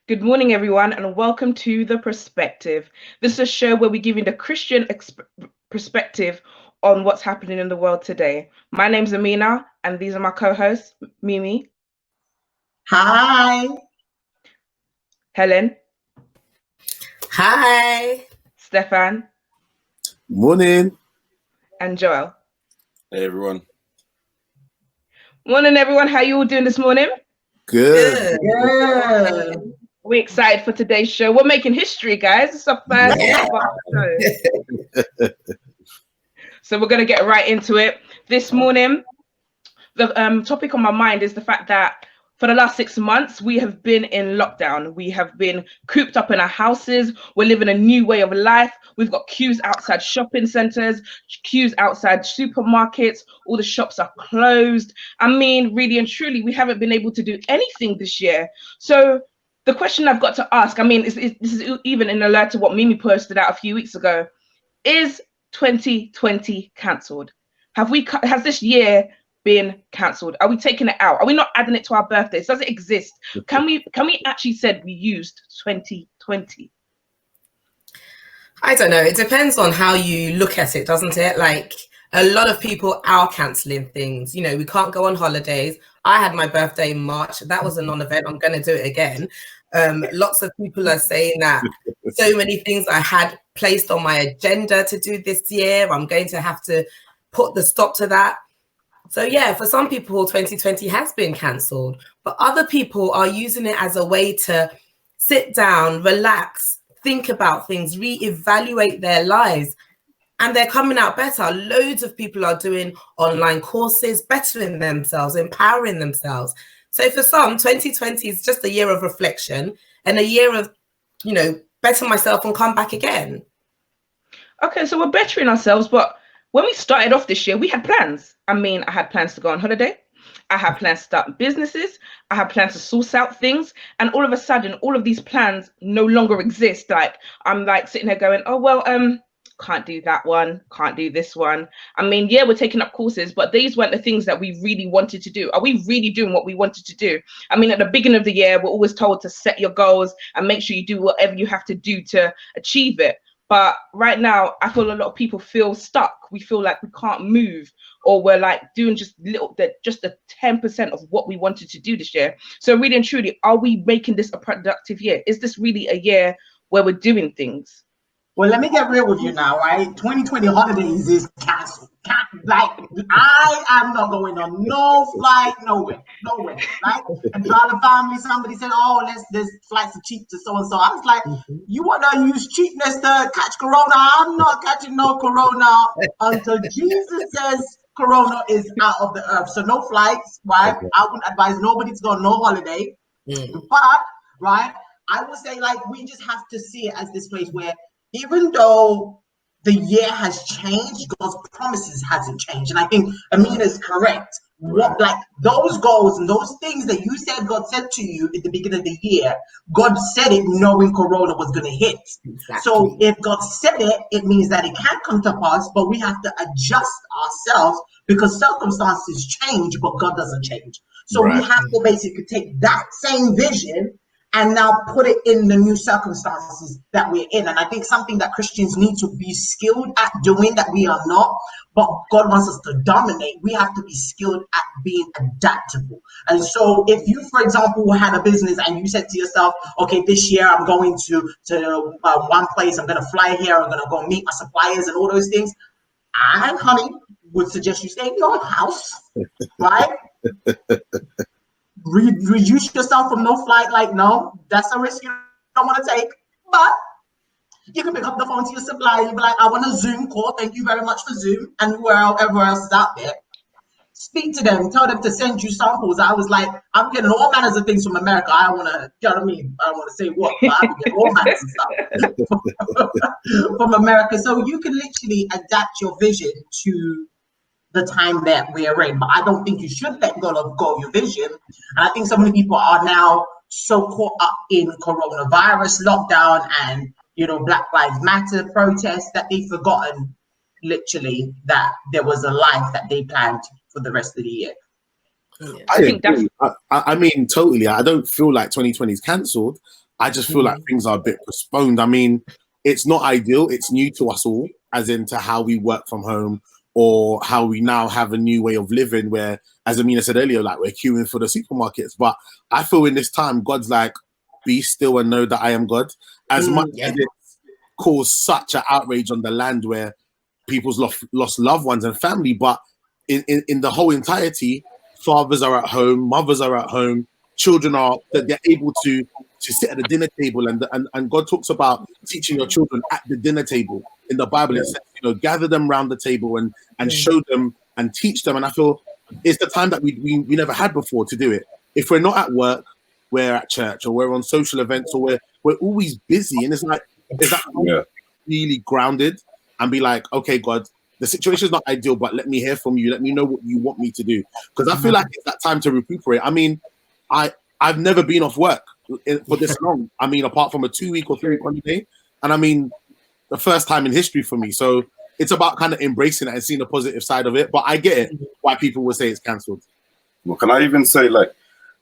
Good morning, everyone, and welcome to The Perspective. This is a show where we give you the Christian perspective on what's happening in the world today. My name's Amina, and these are my co-hosts, Mimi. Hi. Helen. Hi. Stefan. Morning. And Joel. Hey, everyone. Morning, everyone. How you all doing this morning? Good. Good. We're excited for today's show. We're making history, guys. It's our first show. So we're going to get right into it. This morning, the topic on my mind is the fact that for the last 6 months, we have been in lockdown. We have been cooped up in our houses. We're living a new way of life. We've got queues outside shopping centers, queues outside supermarkets. All the shops are closed. I mean, really and truly, we haven't been able to do anything this year. So the question I've got to ask, I mean, this is even in alert to what Mimi posted out a few weeks ago. Is 2020 cancelled? Has this year been cancelled? Are we taking it out? Are we not adding it to our birthdays? Does it exist? Can we actually said we used 2020? I don't know. It depends on how you look at it, doesn't it? Like, a lot of people are cancelling things. You know, we can't go on holidays. I had my birthday in March. That was a non-event. I'm going to do it again. Lots of people are saying that so many things I had placed on my agenda to do this year, I'm going to have to put the stop to that. So yeah, for some people, 2020 has been cancelled, but other people are using it as a way to sit down, relax, think about things, reevaluate their lives, and they're coming out better. Loads of people are doing online courses, bettering themselves, empowering themselves. So for some, 2020 is just a year of reflection and a year of, you know, better myself and come back again. Okay, so we're bettering ourselves, but when we started off this year, we had plans. I mean, I had plans to go on holiday. I had plans to start businesses. I had plans to source out things. And all of a sudden, all of these plans no longer exist. Like, I'm like sitting there going, oh, well, can't do that one, can't do this one. I mean, yeah, we're taking up courses, but these weren't the things that we really wanted to do. Are we really doing what we wanted to do? I mean, at the beginning of the year, we're always told to set your goals and make sure you do whatever you have to do to achieve it. But right now, I feel a lot of people feel stuck. We feel like we can't move, or we're like doing just the 10% of what we wanted to do this year. So really and truly, are we making this a productive year? Is this really a year where we're doing things? Well, let me get real with you now, right? 2020 holidays is canceled. Like, I am not going on no flight, nowhere, right? And to all the family, somebody said, oh, there's flights are cheap to so-and-so. I was like, you want to use cheapness to catch corona? I'm not catching no corona until Jesus says corona is out of the earth. So no flights, right? Okay. I would advise nobody to go on no holiday. But, right, I would say, like, we just have to see it as this place where even though the year has changed, God's promises hasn't changed. And I think Amina is correct. What, like, those goals and those things that you said God said to you at the beginning of the year, God said it knowing corona was going to hit. Exactly. So if God said it, it means that it can come to pass, but we have to adjust ourselves because circumstances change, but God doesn't change. So we have to basically take that same vision and now put it in the new circumstances that we're in. And I think something that Christians need to be skilled at doing that we are not, but God wants us to dominate. We have to be skilled at being adaptable. And so if you, for example, had a business and you said to yourself, okay, this year I'm going to one place, I'm going to fly here, I'm going to go meet my suppliers and all those things, I, honey, would suggest you stay in your house, right? Reduce yourself from no flight. Like, no, that's a risk you don't want to take. But you can pick up the phone to your supplier and be like, I want a Zoom call. Thank you very much for Zoom. And whoever else is out there, speak to them. Tell them to send you samples. I was like, I'm getting all manners of things from America. I don't want to, you know what I mean? I don't want to say what, but I'm getting all manners of stuff from America. So you can literally adapt your vision to the time that we're in. But I don't think you should let go of your vision. And I think so many people are now so caught up in coronavirus lockdown and, you know, Black Lives Matter protests that they've forgotten literally that there was a life that they planned for the rest of the year. I think I mean, totally. I don't feel like 2020 is cancelled. I just feel like things are a bit postponed. I mean, it's not ideal. It's new to us all, as into how we work from home or how we now have a new way of living where, as Amina said earlier, like we're queuing for the supermarkets. But I feel in this time, God's like, be still and know that I am God. As much as it caused such an outrage on the land where people's lost loved ones and family, but in the whole entirety, fathers are at home, mothers are at home, children are, that they're able to sit at the dinner table, and God talks about teaching your children at the dinner table. In the Bible, it says, gather them around the table and show them and teach them. And I feel it's the time that we never had before to do it. If we're not at work, we're at church, or we're on social events, or we're always busy. And it's like, is that really grounded and be like, okay, God, the situation is not ideal, but let me hear from you. Let me know what you want me to do. Because I feel like it's that time to recuperate. I mean, I've never been off work for this long. I mean, apart from a 2-week or 3-week holiday. And I mean, the first time in history for me. So it's about kind of embracing it and seeing the positive side of it. But I get it, why people will say it's cancelled. Well, can I even say, like,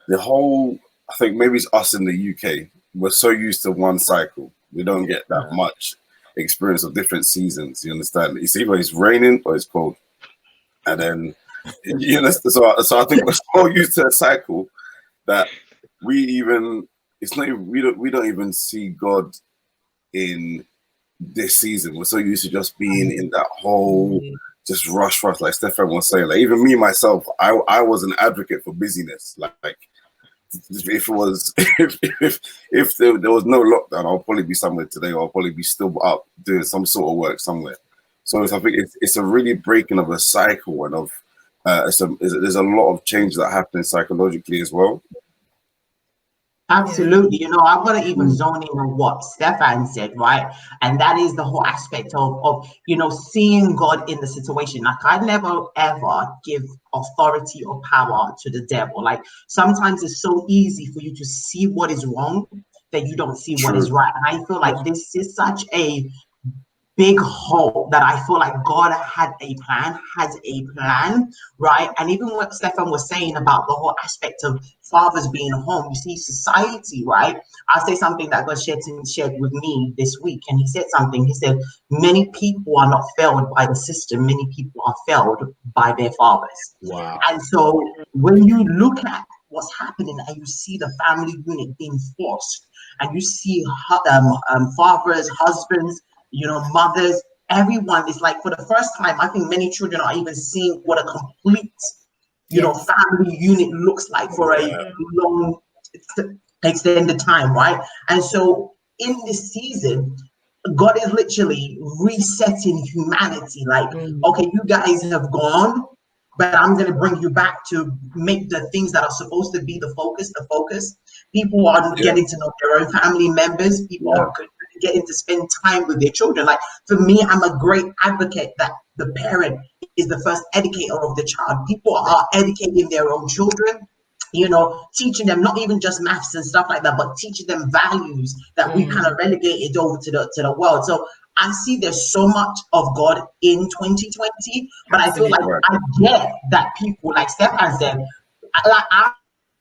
the whole, I think maybe it's us in the UK, we're so used to one cycle. We don't get that much experience of different seasons. You understand? It's either it's raining or it's cold. And then, you understand? So I think we're so used to a cycle that we don't even see God in this season. We're so used to just being in that whole just rush, like Stefan was saying. Like, even me myself, I was an advocate for busyness. Like if it was if there was no lockdown, I'll probably be somewhere today, or I'll probably be still up doing some sort of work somewhere. So I think it's a really breaking of a cycle, and of there's a lot of change that happens psychologically as well. Absolutely. I want to even zone in on what Stefan said, right? And that is the whole aspect of seeing God in the situation. Like, I never, ever give authority or power to the devil. Like, sometimes it's so easy for you to see what is wrong that you don't see what is right. And I feel like this is such a big hole that I feel like God has a plan, right? And even what Stefan was saying about the whole aspect of fathers being home, you see, society, right? I'll say something that God shared with me this week, and he said something. He said, many people are not failed by the system, many people are failed by their fathers. Wow. And so when you look at what's happening and you see the family unit being forced, and you see fathers, husbands, mothers, everyone is like, for the first time, I think many children are even seeing what a complete, family unit looks like for a long, extended time, right? And so in this season, God is literally resetting humanity. Like, okay, you guys have gone, but I'm going to bring you back to make the things that are supposed to be the focus. People are getting to know their own family members. People are getting to spend time with their children. Like, for me, I'm a great advocate that the parent is the first educator of the child. People are educating their own children, teaching them not even just maths and stuff like that, but teaching them values that we kind of relegated over to the world. So I see there's so much of God in 2020, but I feel like I get that people, like Stefan said,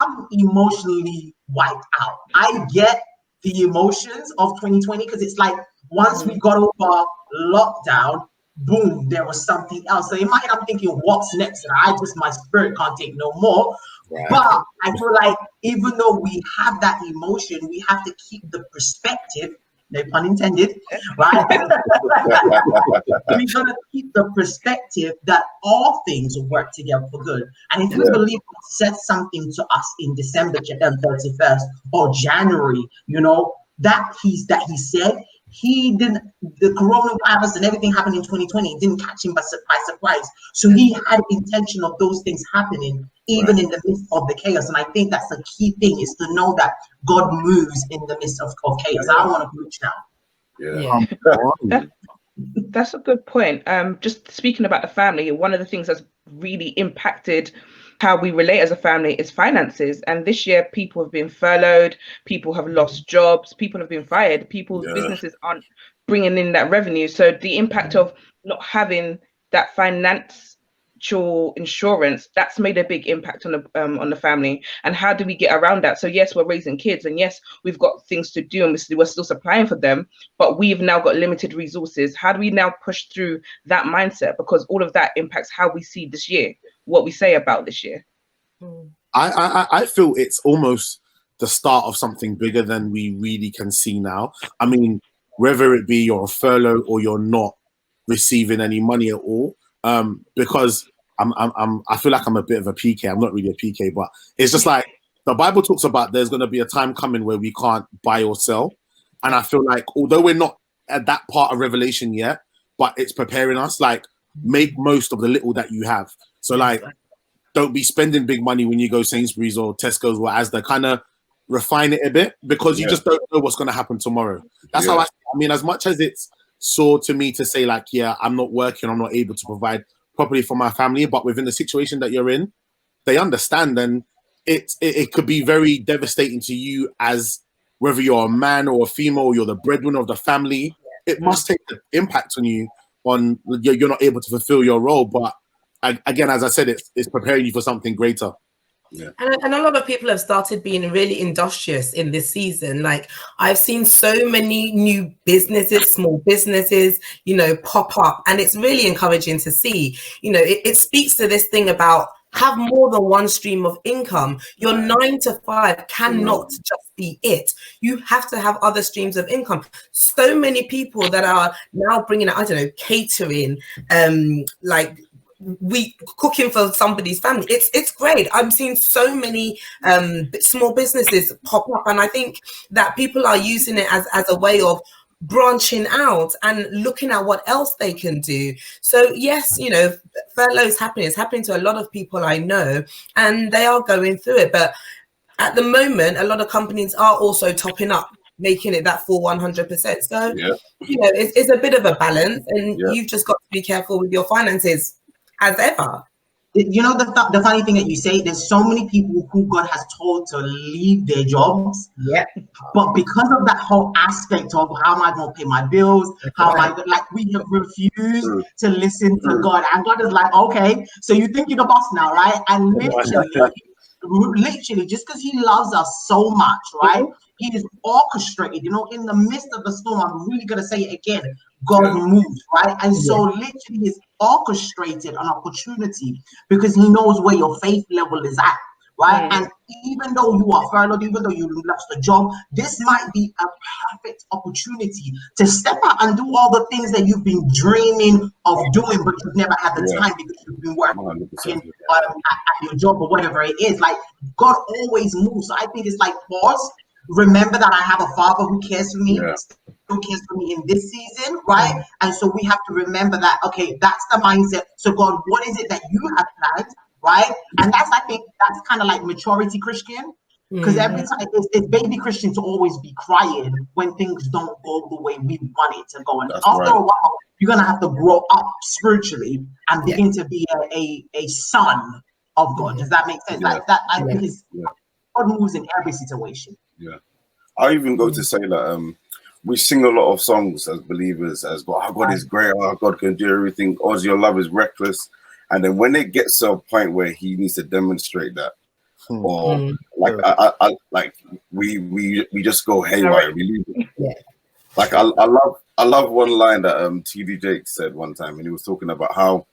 I'm emotionally wiped out. I get the emotions of 2020, because it's like, once we got over lockdown, boom, there was something else. So in my head, I'm thinking, what's next? And my spirit can't take no more. Right. But I feel like even though we have that emotion, we have to keep the perspective, no pun intended, right? We gotta keep the perspective that all things will work together for good. And if we believe God said something to us in December 31st or January, that he said, he didn't, the coronavirus and everything happened in 2020 didn't catch him by surprise. So he had intention of those things happening even in the midst of the chaos. And I think that's the key thing, is to know that God moves in the midst of chaos. I don't want to preach now. That's a good point. Just speaking about the family, one of the things that's really impacted how we relate as a family is finances. And this year, people have been furloughed, people have lost jobs, people have been fired, people's businesses aren't bringing in that revenue. So the impact of not having that finance financial insurance, that's made a big impact on the family. And how do we get around that? So yes, we're raising kids, and yes, we've got things to do, and we're still supplying for them, but we've now got limited resources. How do we now push through that mindset? Because all of that impacts how we see this year, what we say about this year. I feel it's almost the start of something bigger than we really can see now. I mean, whether it be you're on furlough or you're not receiving any money at all, because I feel like I'm a bit of a PK. I'm not really a PK, but it's just like the Bible talks about there's going to be a time coming where we can't buy or sell. And I feel like although we're not at that part of Revelation yet, but it's preparing us, like, make most of the little that you have. So like, don't be spending big money when you go Sainsbury's or Tesco's or Asda. Kind of refine it a bit, because you just don't know what's going to happen tomorrow. That's how I mean, as much as it's sore to me to say like, yeah, I'm not working, I'm not able to provide properly for my family, but within the situation that you're in, they understand, and it could be very devastating to you, as whether you're a man or a female, or you're the breadwinner of the family. It must take an impact on you, on you're not able to fulfill your role. But again, as I said, it's preparing you for something greater. Yeah. And a lot of people have started being really industrious in this season. Like, I've seen so many new businesses, small businesses, pop up, and it's really encouraging to see. It speaks to this thing about have more than one stream of income. Your 9 to 5 cannot just be it. You have to have other streams of income. So many people that are now bringing, catering, we cooking for somebody's family. It's great. I'm seeing so many small businesses pop up, and I think that people are using it as a way of branching out and looking at what else they can do. So yes, furlough is happening. It's happening to a lot of people I know, and they are going through it. But at the moment, a lot of companies are also topping up, making it that full 100%. So it's a bit of a balance, and you've just got to be careful with your finances as ever. The funny thing that you say, there's so many people who God has told to leave their jobs. Yeah. But because of that whole aspect of how am I going to pay my bills, we have refused to listen to God. And God is like, okay, so you think you're the boss now, right? And literally, just because he loves us so much, right? He is orchestrated, in the midst of the storm. I'm really going to say it again. God moves, right? And so literally he's orchestrated an opportunity because he knows where your faith level is at, right? And even though you are furloughed, even though you lost a job, this might be a perfect opportunity to step out and do all the things that you've been dreaming of doing, but you've never had the time because you've been working at your job or whatever it is. Like, God always moves. So I think it's like, pause. Remember that I have a father who cares for me, who cares for me in this season, right? And so we have to remember that, okay, that's the mindset. So God, what is it that you have planned, right? And I think that's kind of like maturity Christian, because every time it's baby Christian to always be crying when things don't go the way we want it to go. And after a while, you're going to have to grow up spiritually and begin to be a son of God. Does that make sense? Like that, I think is God moves in every situation. Yeah, I even go to say that we sing a lot of songs as believers, as God is great, God can do everything, your love is reckless, and then when it gets to a point where he needs to demonstrate that, or we just go haywire. We leave it. Like I love one line that TD Jakes said one time, and he was talking about how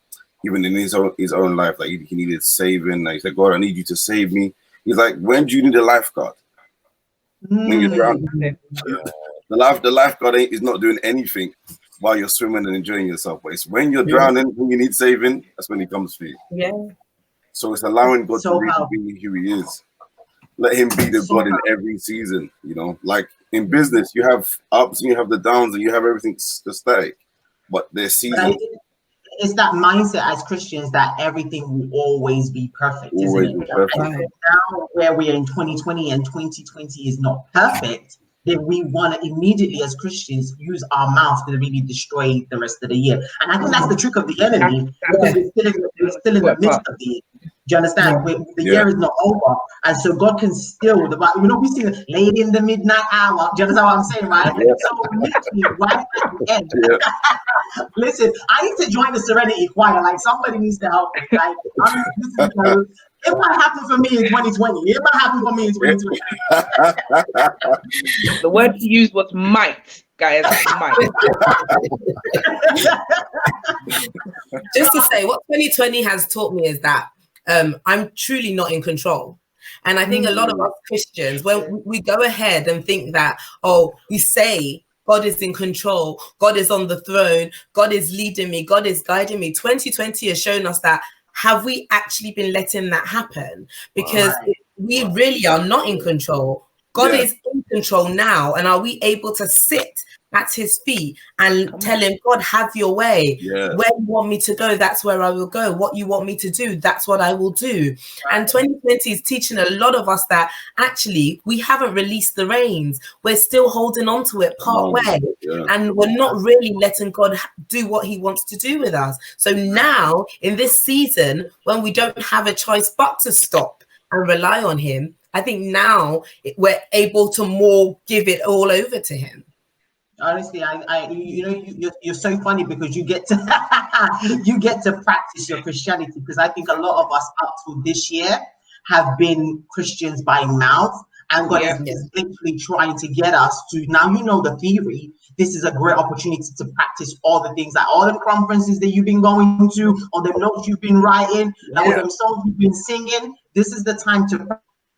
even in his own life, like he needed saving. Like he said, God, I need you to save me. He's like, when do you need a lifeguard? When you're drowning. The lifeguard is not doing anything while you're swimming and enjoying yourself. But it's when you're drowning, when you need saving, that's when he comes for you. Yeah. So it's allowing God to really be who he is. Let him be the God in every season. Like in business, you have ups and you have the downs and you have everything static. But there's seasons. It's that mindset as Christians that everything will always be perfect, isn't it? And now where we are in 2020 and 2020 is not perfect, then we want to immediately as Christians use our mouth to really destroy the rest of the year. And I think that's the trick of the enemy, because we're still in the midst of the year. Do you understand? The year is not over, and so God can still. We see the late in the midnight hour. Do you understand what I'm saying, right? Yeah. So literally, right at the end. Yeah. Listen, I need to join the Serenity Choir. Like somebody needs to help me. Like it might happen for me in 2020. It might happen for me in 2020. The word you used was might, guys. Might. Just to say, what 2020 has taught me is that I'm truly not in control. And I think a lot of us Christians, when we go ahead and think that, we say God is in control, God is on the throne, God is leading me, God is guiding me. 2020 has shown us that, have we actually been letting that happen? Because we really are not in control. God is in control now. And are we able to sit at his feet and tell him, God, have your way. Where you want me to go, that's where I will go. What you want me to do, that's what I will do. And 2020 is teaching a lot of us that actually we haven't released the reins. We're still holding on to it part way. And we're not really letting God do what he wants to do with us. So now in this season, when we don't have a choice but to stop and rely on him, I think now we're able to more give it all over to him. Honestly, you're so funny because you get to practice your Christianity, because I think a lot of us up to this year have been Christians by mouth, and God is literally trying to get us to, now you know the theory. This is a great opportunity to practice all the things, like all the conferences that you've been going to, all the notes you've been writing, all the songs you've been singing. This is the time to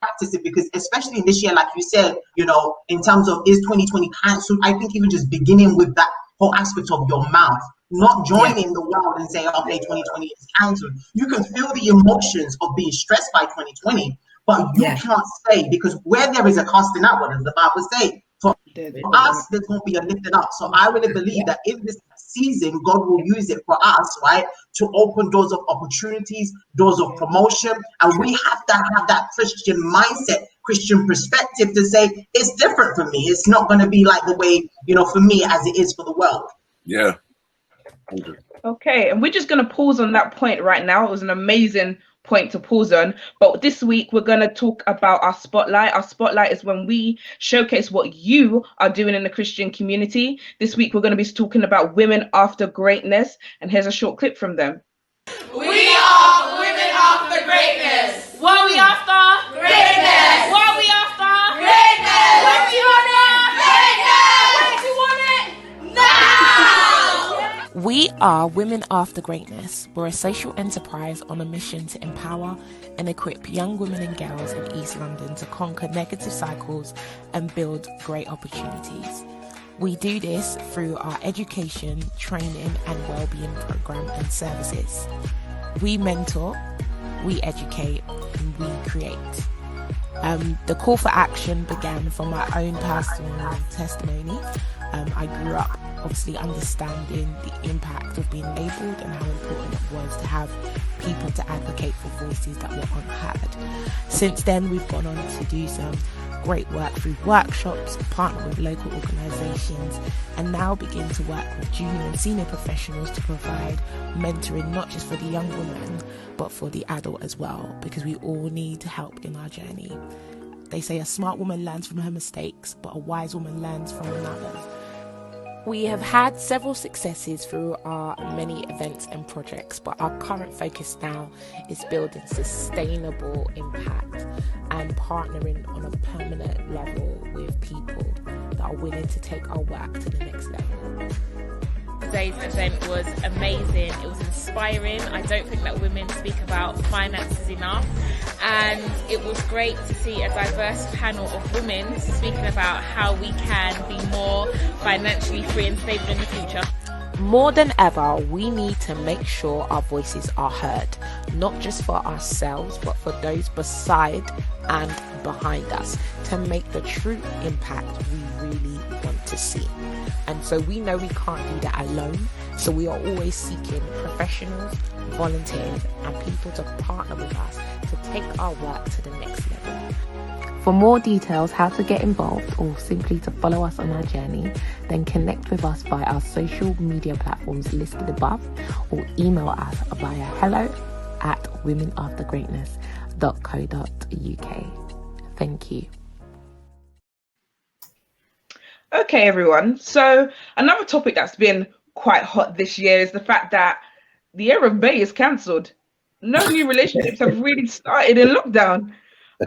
practice it, because especially in this year, like you said, in terms of is 2020 cancelled, I think even just beginning with that whole aspect of your mouth, not joining the world and saying, okay, 2020 is cancelled. You can feel the emotions of being stressed by 2020, but you can't say, because where there is a casting out, what does the Bible say? For us, there's going to be a lifted up. So I really believe that in this season, God will use it for us, right, to open doors of opportunities, doors of promotion. And we have to have that Christian mindset, Christian perspective to say, it's different for me. It's not going to be like the way, for me as it is for the world. Yeah. Okay, and we're just going to pause on that point right now. It was an amazing point to pause on, but this week we're going to talk about our spotlight. Our spotlight is when we showcase what you are doing in the Christian community. This week we're going to be talking about women after greatness, and here's a short clip from them. We are women after greatness. What are we after? Greatness. What are we after? Greatness. When do you want it? Greatness. When do you want it? Now. We are Women After Greatness. We're a social enterprise on a mission to empower and equip young women and girls in East London to conquer negative cycles and build great opportunities. We do this through our education, training and wellbeing program and services. We mentor, we educate and we create. The call for action began from my own personal testimony. I grew up obviously understanding the impact of being labelled and how important it was to have people to advocate for voices that were unheard. Since then, we've gone on to do some great work through workshops, partner with local organisations, and now begin to work with junior and senior professionals to provide mentoring, not just for the young woman, but for the adult as well, because we all need help in our journey. They say a smart woman learns from her mistakes, but a wise woman learns from another. We have had several successes through our many events and projects, but our current focus now is building sustainable impact and partnering on a permanent level with people that are willing to take our work to the next level. Today's event was amazing. It was inspiring. I don't think that women speak about finances enough, and it was great to see a diverse panel of women speaking about how we can be more financially free and stable in the future. More than ever, we need to make sure our voices are heard, not just for ourselves, but for those beside and behind us, to make the true impact we really want to see. And so we know we can't do that alone, so we are always seeking professionals, volunteers, and people to partner with us to take our work to the next level. For more details, how to get involved, or simply to follow us on our journey, then connect with us via our social media platforms listed above, or email us via hello at womenaftergreatness.co.uk. Thank you. Okay, everyone. So another topic that's been quite hot this year is the fact that the era of Bay is cancelled. No new relationships have really started in lockdown.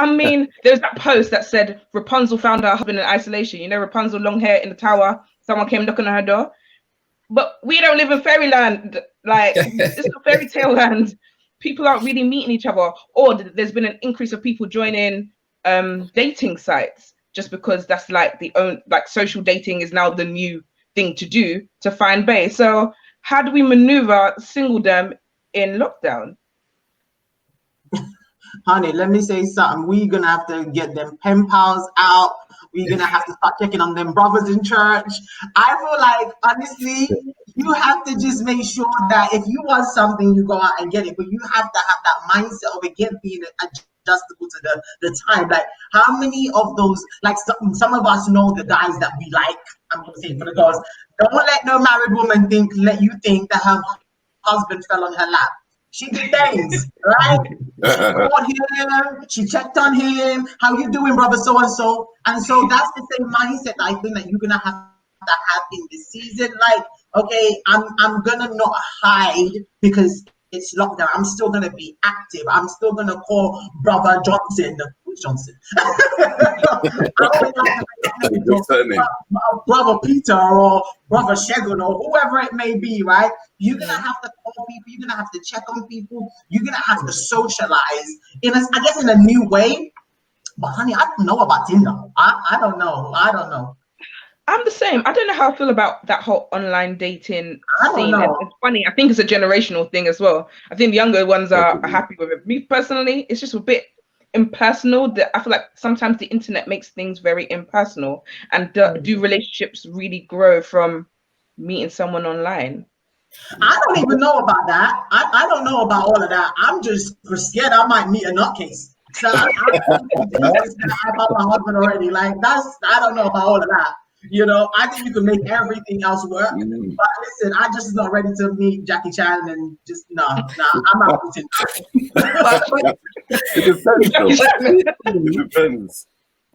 I mean, there's that post that said Rapunzel found her husband in isolation. You know, Rapunzel, long hair in the tower. Someone came knocking on her door. But we don't live in fairyland. Like, it's not fairy tale land. People aren't really meeting each other. Or there's been an increase of people joining dating sites just because that's like social dating is now the new thing to do to find Bay. So how do we maneuver singledom in lockdown? Honey, let me say something. We're gonna have to get them pen pals out. We're gonna have to start checking on them brothers in church. I feel like, honestly, you have to just make sure that if you want something, you go out and get it. But you have to have that mindset of again being adjustable to the time. Like, how many of those, like some of us know the guys that we like. I'm gonna say it for the girls. Don't let no married woman let you think that her husband fell on her lap. She did things, right? She called him, she checked on him. How you doing, brother so and so? And so that's the same mindset I think that you're gonna have to have in this season. Like, okay, I'm gonna not hide because it's lockdown. I'm still gonna be active. I'm still gonna call brother Johnson. Who's Johnson? Brother Peter or brother Shegun or whoever it may be, right? You're gonna have to call people. You're gonna have to check on people. You're gonna have to socialize in a new way. But honey, I don't know about Tinder. I don't know. I'm the same. I don't know how I feel about that whole online dating scene. It's funny. I think it's a generational thing as well. I think the younger ones are happy with it. Me personally, it's just a bit impersonal. That I feel like sometimes the internet makes things very impersonal. And do relationships really grow from meeting someone online? I don't even know about that. I don't know about all of that. I'm just scared I might meet a nutcase. So I about my husband already. Like, I don't know about all of that. You know, I think you can make everything else work. But listen, I just not ready to meet Jackie Chan and just I'm out. It depends.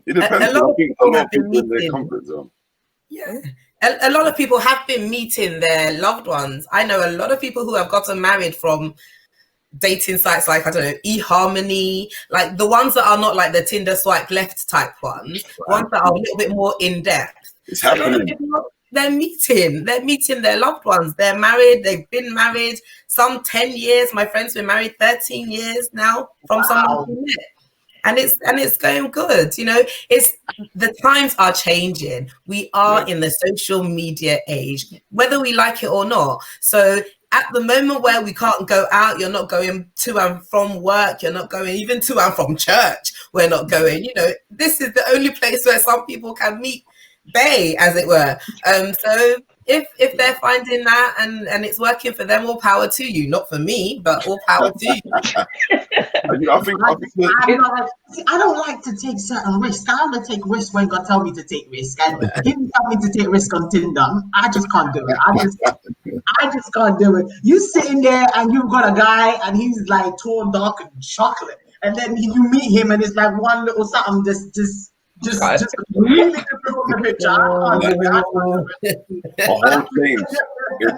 It depends. A lot of people have been in their comfort zone. Yeah. A lot of people have been meeting their loved ones. I know a lot of people who have gotten married from dating sites like, I don't know, eHarmony, like the ones that are not like the Tinder swipe left type ones, ones that are a little bit more in depth. It's happening. They're meeting their loved ones. They're married. They've been married some 10 years. My friend's been married 13 years now from someone who met. And it's going good. You know, the times are changing. We are in the social media age, whether we like it or not. So at the moment where we can't go out, you're not going to and from work, you're not going even to and from church, we're not going, you know, this is the only place where some people can meet Bay, as it were. So if they're finding that and it's working for them, all power to you. Not for me, but all power to you. I don't like to take certain risks. I only take risks when God tell me to take risks. And He didn't tell me to take risk on Tinder. I just can't do it. I just can't do it. You sitting there and you've got a guy and he's like tall, dark, and chocolate, and then you meet him and it's like one little something just really different from the picture. A whole change.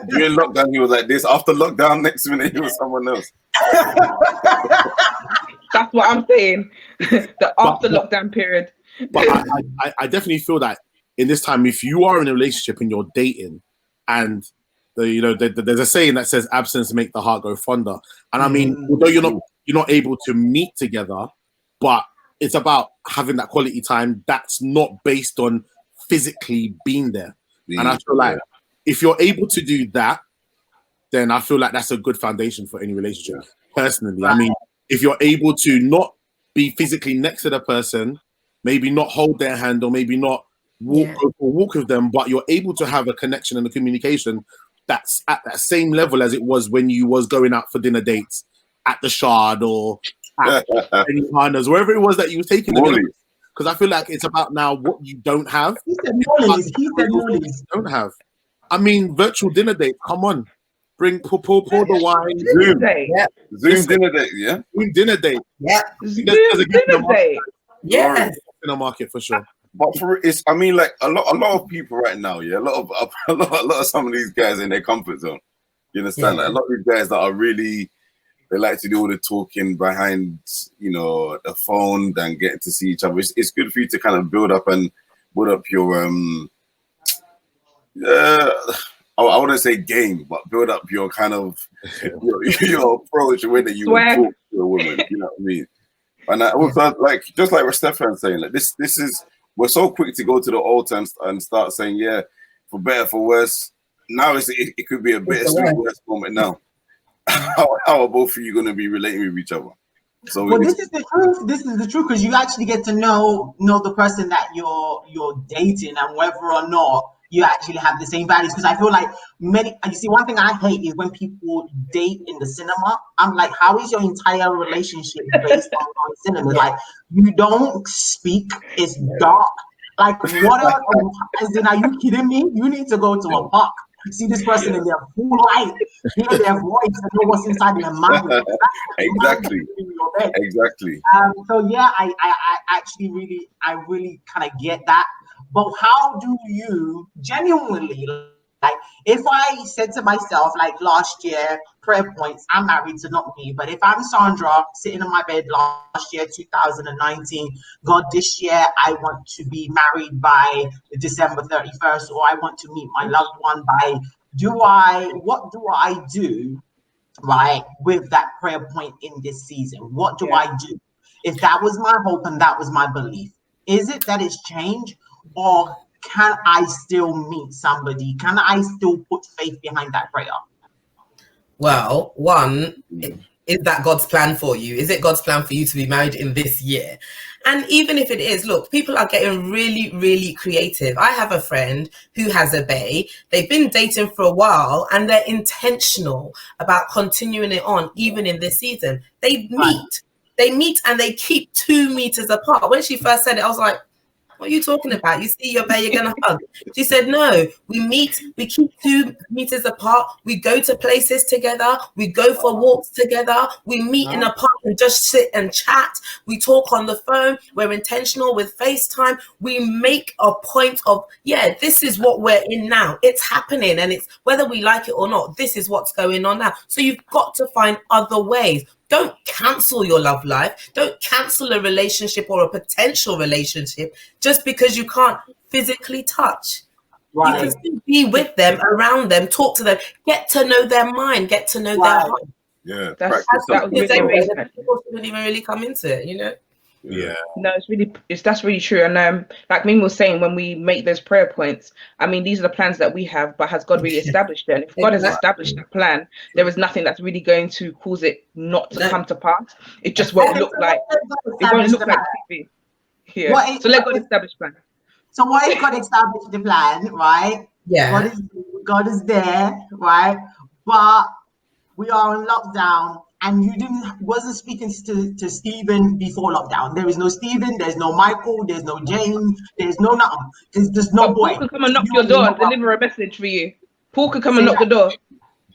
During lockdown, he was like this. After lockdown, next minute he was someone else. That's what I'm saying. The after lockdown period. But I definitely feel that in this time, if you are in a relationship and you're dating, and there's a saying that says absence make the heart go fonder. And I mean, although you're not able to meet together, but it's about having that quality time that's not based on physically being there. And I feel like if you're able to do that, then I feel like that's a good foundation for any relationship. Personally, I mean, if you're able to not be physically next to the person, maybe not hold their hand or maybe not walk with them, but you're able to have a connection and a communication that's at that same level as it was when you was going out for dinner dates at the Shard or at any partners, wherever it was that you were taking them. Because I feel like it's about now what you don't have. He said Molly's. Don't have. I mean, virtual dinner dates. Come on. pour the wine. Zoom. Yeah. Zoom dinner date, yeah? Zoom dinner date. Yeah. Zoom There's a gift in the dinner date. Yes. in the market for sure. But for it's, I mean, like a lot of people right now, yeah, a lot of some of these guys in their comfort zone. You understand? Yeah. Like, a lot of these guys that are really, they like to do all the talking behind, you know, the phone and getting to see each other. It's good for you to kind of build up your I wouldn't say game, but build up your kind of your approach, the way that you would talk to a woman. You know what I mean? And I also like, just like what Stefan's saying, like this is, we're so quick to go to the altar and start saying, yeah, for better, for worse. Now it could be a bittersweet worse moment now. How are both of you going to be relating with each other? So well, this is the truth. This is the truth, because you actually get to know the person that you're dating, and whether or not you actually have the same values. Because I feel like you see, one thing I hate is when people date in the cinema. I'm like, how is your entire relationship based on cinema? Like, you don't speak, it's dark. Like, what else? As in, are you kidding me? You need to go to a park. See this person in their full light, hear their voice, and know what's inside their mind. Exactly. So yeah, I actually really kind of get that. But how do you genuinely, like, if I said to myself, like last year, prayer points, I'm married, so not me, but if I'm Sandra sitting in my bed last year, 2019, God, this year I want to be married by December 31st, or I want to meet my loved one by, what do I do, right, with that prayer point in this season? What do I do? If that was my hope and that was my belief, is it that it's changed? Or can I still meet somebody? Can I still put faith behind that prayer? Well, one, is that God's plan for you? Is it God's plan for you to be married in this year? And even if it is, look, people are getting really, really creative. I have a friend who has a bae. They've been dating for a while and they're intentional about continuing it on, even in this season. They meet and they keep 2 meters apart. When she first said it, I was like, what are you talking about? You see your bae, you're gonna hug. She said, no, we meet, we keep 2 meters apart, we go to places together, we go for walks together, we meet in a park and just sit and chat, we talk on the phone, we're intentional with FaceTime, we make a point of, this is what we're in now. It's happening, and it's whether we like it or not, this is what's going on now. So you've got to find other ways. Don't cancel your love life. Don't cancel a relationship or a potential relationship just because you can't physically touch. Right. You can still be with them, around them, talk to them, get to know their mind, get to know their heart. Yeah, that was people shouldn't even really come into it, you know? Yeah. No, that's really true. And like Ming was saying, when we make those prayer points, I mean, these are the plans that we have, but has God really established them? If God has established that plan, there is nothing that's really going to cause it not to come to pass. It just won't look like TV. Yeah. So let God establish plan. So what if God established the plan, right? Yeah. God is there, right? But we are on lockdown. And you wasn't speaking to Stephen before lockdown. There is no Stephen, there's no Michael, there's no James, there's no nothing. There's no boy. Paul can come and knock your door and deliver a message for you. Paul can come and knock the door.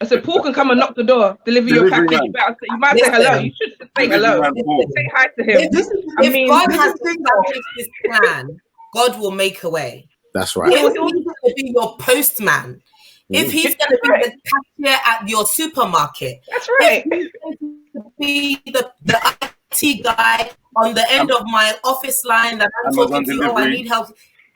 I said, Paul can come and knock the door, deliver your package. You might say hello. You should say hello. Say hi to him. If God has established this plan, God will make a way. That's right. If he's going to be your postman, if he's going to be the cashier at your supermarket, that's right. If he's going to be the IT guy on the end of my office line that I'm talking to, I need help.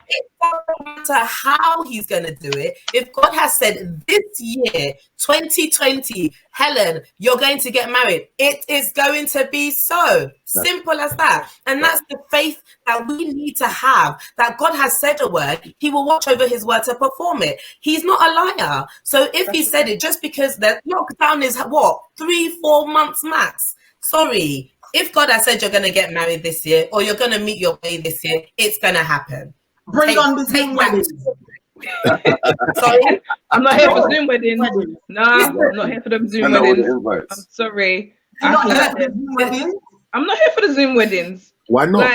It doesn't matter how he's going to do it. If God has said this year, 2020, Helen, you're going to get married, it is going to be so. Simple as that. And that's the faith that we need to have, that God has said a word, he will watch over his word to perform it. He's not a liar. So if he said it, just because the lockdown is 3-4 months max, sorry. If God has said you're going to get married this year or you're going to meet your way this year, it's going to happen. Bring on the Zoom weddings. Sorry, I'm not here for Zoom weddings. No, I'm not here for them Zoom weddings. I'm sorry. I'm not here for the Zoom weddings. Why not?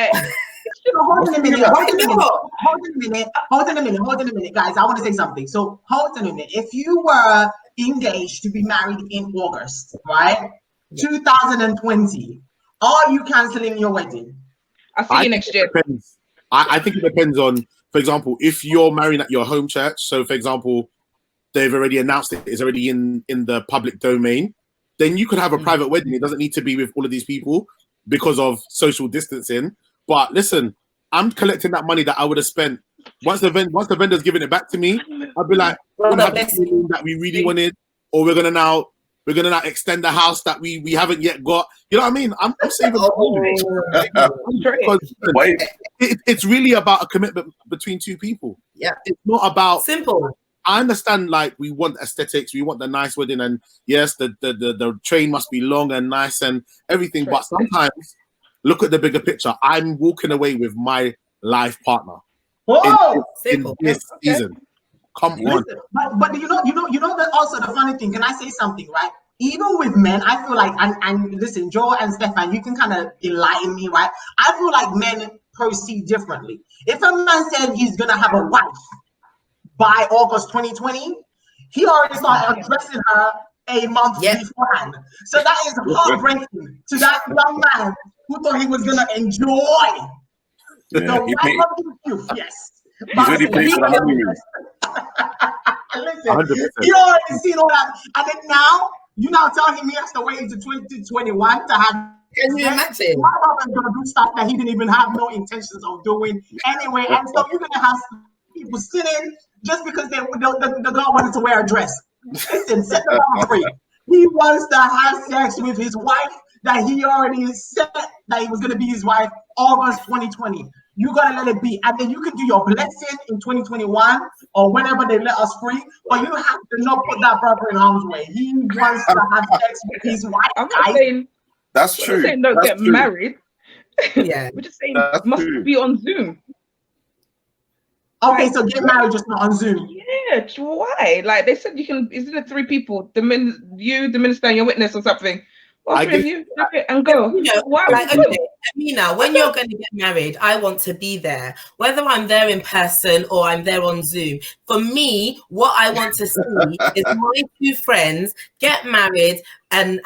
Hold on a minute, guys. I want to say something. So hold on a minute. If engaged to be married in August, right? 2020. Are you canceling your wedding? I'll see you next year. I think it depends on, for example, if you're marrying at your home church. So, for example, they've already announced it's already in the public domain. Then you could have a private wedding. It doesn't need to be with all of these people because of social distancing. But listen, I'm collecting that money that I would have spent once the vendor's giving it back to me. I'd be like, we're gonna have the room that we really wanted, or we're gonna now extend the house that we haven't yet got. You know what I mean? I'm saving because it's really about a commitment between two people. Yeah, it's not about simple. I understand, like, we want aesthetics, we want the nice wedding, and yes, the train must be long and nice and everything. But sometimes, look at the bigger picture. I'm walking away with my life partner in this season. Come on. But you know that also the funny thing. Can I say something, right? Even with men, I feel like, and listen, Joe and Stefan, you can kind of enlighten me, right? I feel like men proceed differently. If a man said he's gonna have a wife by August 2020, he already started addressing her a month beforehand. So that is heartbreaking to that young man who thought he was gonna enjoy the wife of his youth. Yes. He's already paid for the honeymoon. Listen, 100%. you already seen all that, and then now you now telling me he has to wait until 2021 to have. Can you imagine? My husband's gonna do stuff that he didn't even have no intentions of doing anyway, and so you're gonna have people sitting just because the girl wanted to wear a dress. Listen, set the bar free. He wants to have sex with his wife that he already said that he was gonna be his wife August 2020. You gotta let it be, and then you can do your blessing in 2021 or whenever they let us free. But you have to not put that brother in harm's way. He wants to have sex with his wife. I'm not saying that's true. I'm saying don't get married. Yeah, we're just saying it must be on Zoom. Okay, so get married just not on Zoom. Yeah, why? Like they said, you can. Isn't it 3 people? The minister, and your witness, or something? Or 3 of you, and go. You know, why? Like, okay, Amina, when you're going to get married, I want to be there, whether I'm there in person or I'm there on Zoom. For me, what I want to see is my 2 friends get married and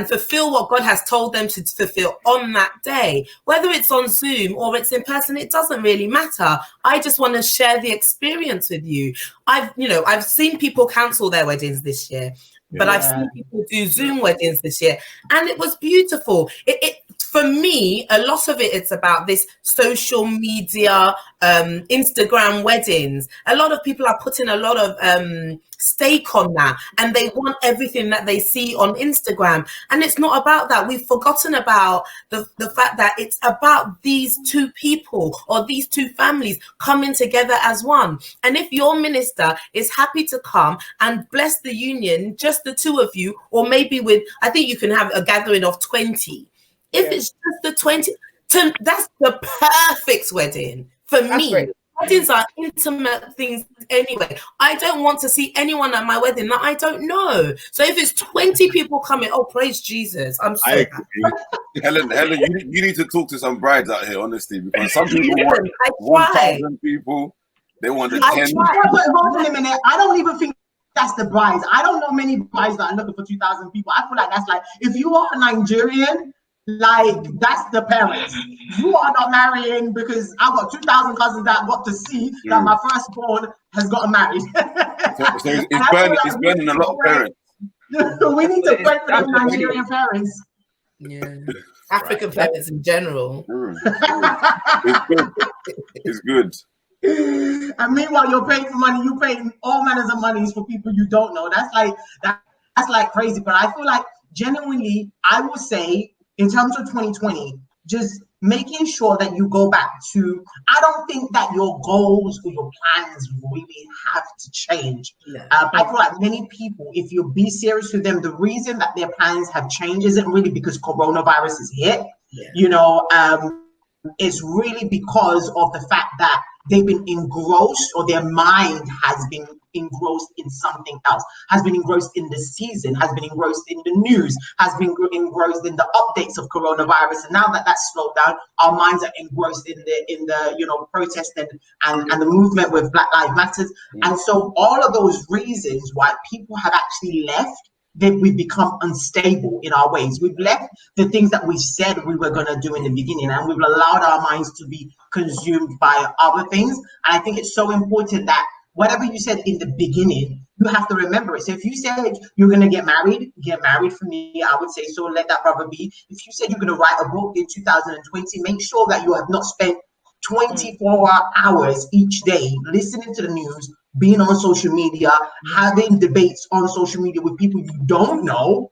fulfill what God has told them to fulfill on that day. Whether it's on Zoom or it's in person, it doesn't really matter. I just want to share the experience with you. I've seen people cancel their weddings this year. But I've seen people do Zoom weddings this year, and it was beautiful. It for me, a lot of it's about this social media, Instagram weddings. A lot of people are putting a lot of stake on that, and they want everything that they see on Instagram. And it's not about that. We've forgotten about the fact that it's about these 2 people or these 2 families coming together as one. And if your minister is happy to come and bless the union, just the 2 of you, or maybe I think you can have a gathering of 20. If it's just the 20, that's the perfect wedding for me. Great. Weddings are intimate things anyway. I don't want to see anyone at my wedding that I don't know. So if it's 20 people coming, oh, praise Jesus. I'm so happy. Helen, you need to talk to some brides out here, honestly, because some people want 1,000 people. They want the 10. Hold on a minute. I don't even think that's the brides. I don't know many brides that are looking for 2,000 people. I feel like that's like, if you are a Nigerian, like, that's the parents. You are not marrying because I've got 2,000 cousins that got to see that my firstborn has gotten married. So it's burning a lot of parents. We need to pray for them Nigerian parents. Yeah. African parents in general. It's good. And meanwhile, you're paying for money. You pay all manners of monies for people you don't know. That's like crazy. But I feel like genuinely, I would say, in terms of 2020, just making sure that you go back to, I don't think that your goals or your plans really have to change. I feel like many people, if you be serious with them, the reason that their plans have changed isn't really because coronavirus is hit. It's really because of the fact that they've been engrossed, or their mind has been engrossed in something else, has been engrossed in the season, has been engrossed in the news, has been engrossed in the updates of coronavirus. And now that that's slowed down, our minds are engrossed in the protest and the movement with Black Lives Matters. And so all of those reasons why people have actually left, we've become unstable in our ways. We've left the things that we said we were going to do in the beginning, and we've allowed our minds to be consumed by other things. And I think it's so important that whatever you said in the beginning, you have to remember it. So if you said you're going to get married for me, I would say, so let that brother be. If you said you're going to write a book in 2020, make sure that you have not spent 24 hours each day listening to the news, being on social media, having debates on social media with people you don't know,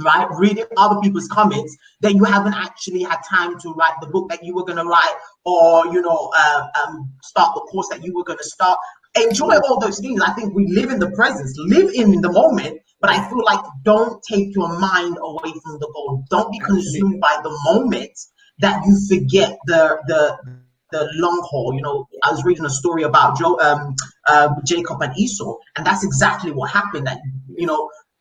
right? Reading other people's comments, that you haven't actually had time to write the book that you were going to write, or start the course that you were going to start. Enjoy all those things. I think we live in the present, live in the moment, but I feel like don't take your mind away from the goal. Don't be consumed by the moment that you forget the long haul. I was reading a story about Jacob and Esau, and that's exactly what happened. That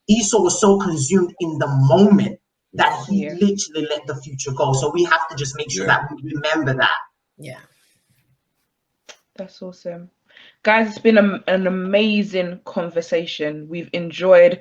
Esau was so consumed in the moment that he literally let the future go. So we have to just make sure that we remember that. Yeah, that's awesome, guys. It's been an amazing conversation. We've enjoyed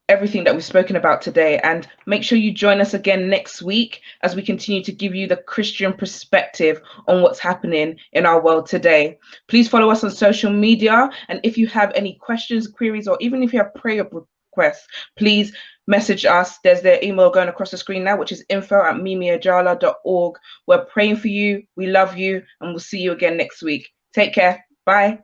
everything that we've spoken about today, and make sure you join us again next week as we continue to give you the Christian perspective on what's happening in our world today. Please follow us on social media, and if you have any questions, queries, or even if you have prayer requests, please message us. There's the email going across the screen now, which is info@mimiajala.org. We're praying for you, we love you, and we'll see you again next week. Take care. Bye.